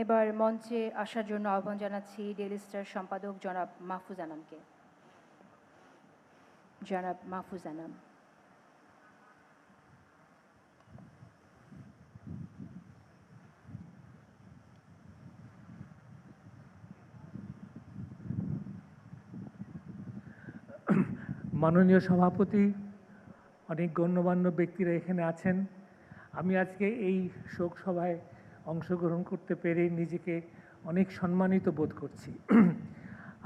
এবার মঞ্চে আসার জন্য আহ্বান জানাচ্ছি ডেইলি স্টার সম্পাদক জনাব মাহফুজ আনামকে। জনাব মাহফুজ আনাম। মাননীয় সভাপতি, অনেক গণ্যমান্য ব্যক্তিরা এখানে আছেন। আমি আজকে এই শোক সভায় অংশগ্রহণ করতে পেরে নিজেকে অনেক সম্মানিত বোধ করছি।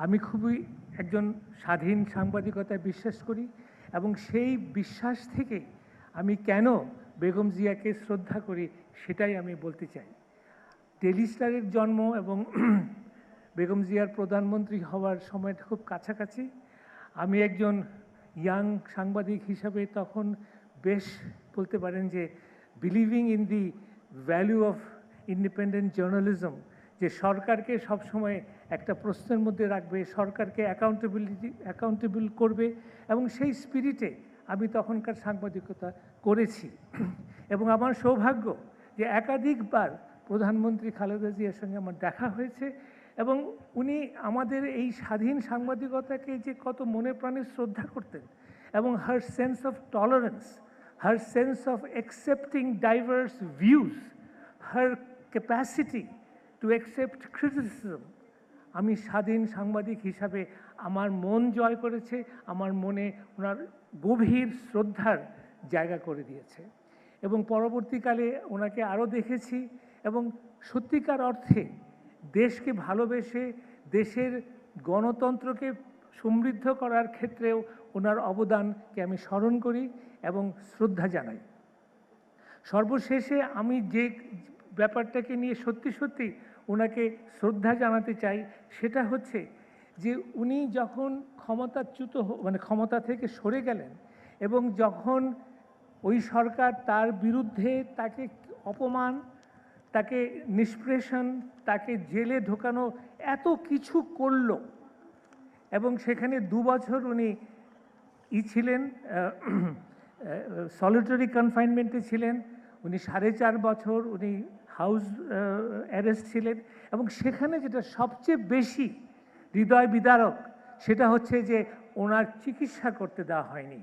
আমি খুবই একজন স্বাধীন সাংবাদিকতায় বিশ্বাস করি এবং সেই বিশ্বাস থেকে আমি কেন বেগম জিয়াকে শ্রদ্ধা করি সেটাই আমি বলতে চাই। ডেইলি স্টারের জন্ম এবং বেগম জিয়ার প্রধানমন্ত্রী হওয়ার সময়টা খুব কাছাকাছি। আমি একজন ইয়াং সাংবাদিক হিসাবে তখন বেশ বলতে পারেন যে believing in the value of independent journalism, যে সরকারকে সবসময় একটা প্রশ্নের মধ্যে রাখবে, সরকারকে অ্যাকাউন্টেবল করবে, এবং সেই স্পিরিটে আমি তখনকার সাংবাদিকতা করেছি। এবং আমার সৌভাগ্য যে একাধিকবার প্রধানমন্ত্রী খালেদা জিয়ার সঙ্গে আমার দেখা হয়েছে এবং উনি আমাদের এই স্বাধীন সাংবাদিকতাকে যে কত মনে প্রাণে শ্রদ্ধা করতেন এবং her sense of tolerance, her sense of accepting diverse views, her capacity to accept criticism, আমি স্বাধীন সাংবাদিক হিসাবে আমার মন জয় করেছে, আমার মনে ওনার গভীর শ্রদ্ধার জায়গা করে দিয়েছে। এবং পরবর্তীকালে ওনাকে আরও দেখেছি এবং সত্যিকার অর্থে দেশকে ভালোবেসে দেশের গণতন্ত্রকে সমৃদ্ধ করার ক্ষেত্রেও ওনার অবদানকে আমি স্মরণ করি এবং শ্রদ্ধা জানাই। সর্বশেষে আমি যে ব্যাপারটাকে নিয়ে সত্যি সত্যি ওনাকে শ্রদ্ধা জানাতে চাই সেটা হচ্ছে যে উনি যখন ক্ষমতা থেকে সরে গেলেন এবং যখন ওই সরকার তার বিরুদ্ধে তাকে অপমান, তাকে নিষ্পেষণ, তাকে জেলে ঢোকানো এত কিছু করল এবং সেখানে 2 বছর উনি ছিলেন, সলিটারি কনফাইনমেন্টে ছিলেন, উনি 4.5 বছর উনি হাউস অ্যারেস্ট ছিলেন এবং সেখানে যেটা সবচেয়ে বেশি হৃদয় বিদারক সেটা হচ্ছে যে ওনার চিকিৎসা করতে দেওয়া হয়নি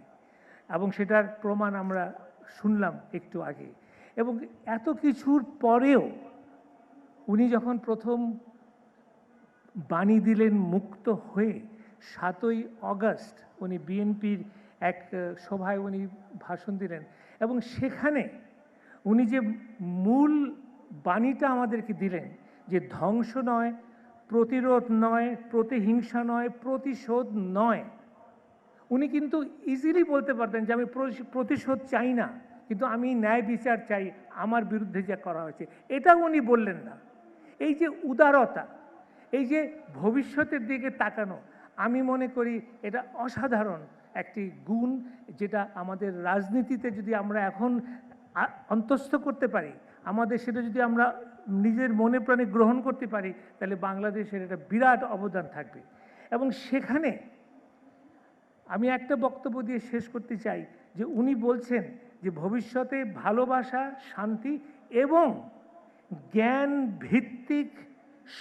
এবং সেটার প্রমাণ আমরা শুনলাম একটু আগে। এবং এত কিছুর পরেও উনি যখন প্রথম বাণী দিলেন মুক্ত হয়ে 7ই অগস্ট উনি বিএনপির এক সভায় উনি ভাষণ দিলেন এবং সেখানে উনি যে মূল বাণীটা আমাদেরকে দিলেন যে ধ্বংস নয়, প্রতিরোধ নয়, প্রতিহিংসা নয়, প্রতিশোধ নয়। উনি কিন্তু ইজিলি বলতে পারতেন যে আমি প্রতিশোধ চাই না, কিন্তু আমি ন্যায় বিচার চাই আমার বিরুদ্ধে যা করা হয়েছে, এটাও উনি বললেন না। এই যে উদারতা, এই যে ভবিষ্যতের দিকে তাকানো, আমি মনে করি এটা অসাধারণ একটি গুণ, যেটা আমাদের রাজনীতিতে যদি আমরা এখন অন্তঃস্থ করতে পারি, আমাদের সেটা যদি আমরা নিজের মনে প্রাণে গ্রহণ করতে পারি, তাহলে বাংলাদেশের একটা বিরাট অবদান থাকবে। এবং সেখানে আমি একটা বক্তব্য দিয়ে শেষ করতে চাই যে উনি বলছেন যে ভবিষ্যতে ভালোবাসা, শান্তি এবং জ্ঞান ভিত্তিক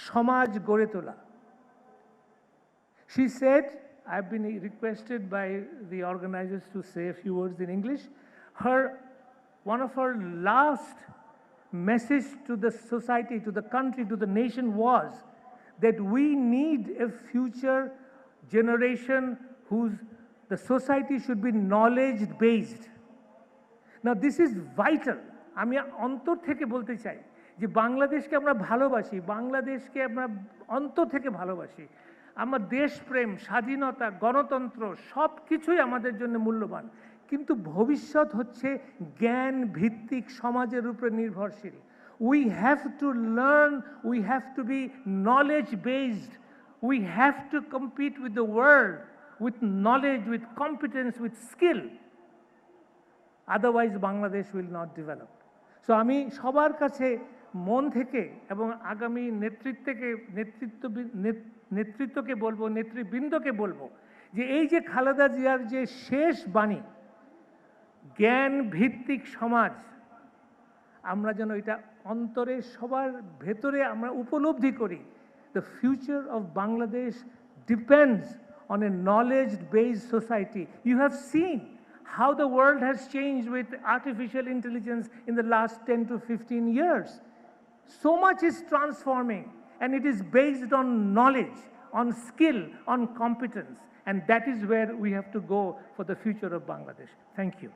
সমাজ গড়ে তোলা। She said, I've been requested by the organizers to say a few words in English. One of her last message to the society, to the country, to the nation was that we need a future generation the society should be knowledge based. Now this is vital. আমি অন্তর থেকে বলতে চাই যে বাংলাদেশকে আমরা ভালোবাসি, বাংলাদেশকে আমরা অন্তর থেকে ভালোবাসি। আমার দেশপ্রেম, স্বাধীনতা, গণতন্ত্র সব কিছুই আমাদের জন্য মূল্যবান, কিন্তু ভবিষ্যৎ হচ্ছে জ্ঞান ভিত্তিক সমাজের উপরে নির্ভরশীল। We have to learn, we have to be knowledge based, we have to compete with the world with knowledge, with competence, with skill. Otherwise Bangladesh will not develop. So আমি সবার কাছে মন থেকে এবং আগামী নেতৃত্বকে বলবো, নেতৃবৃন্দকে বলবো যে এই যে খালেদা জিয়ার যে শেষ বাণী জ্ঞান ভিত্তিক সমাজ, আমরা যেন এটা অন্তরে সবার ভেতরে আমরা উপলব্ধি করি। The future of Bangladesh depends on a knowledge-based society. You have seen how the world has changed with artificial intelligence in the last 10 to 15 years. So much is transforming, and it is based on knowledge, on skill, on competence, and that is where we have to go for the future of Bangladesh. Thank you.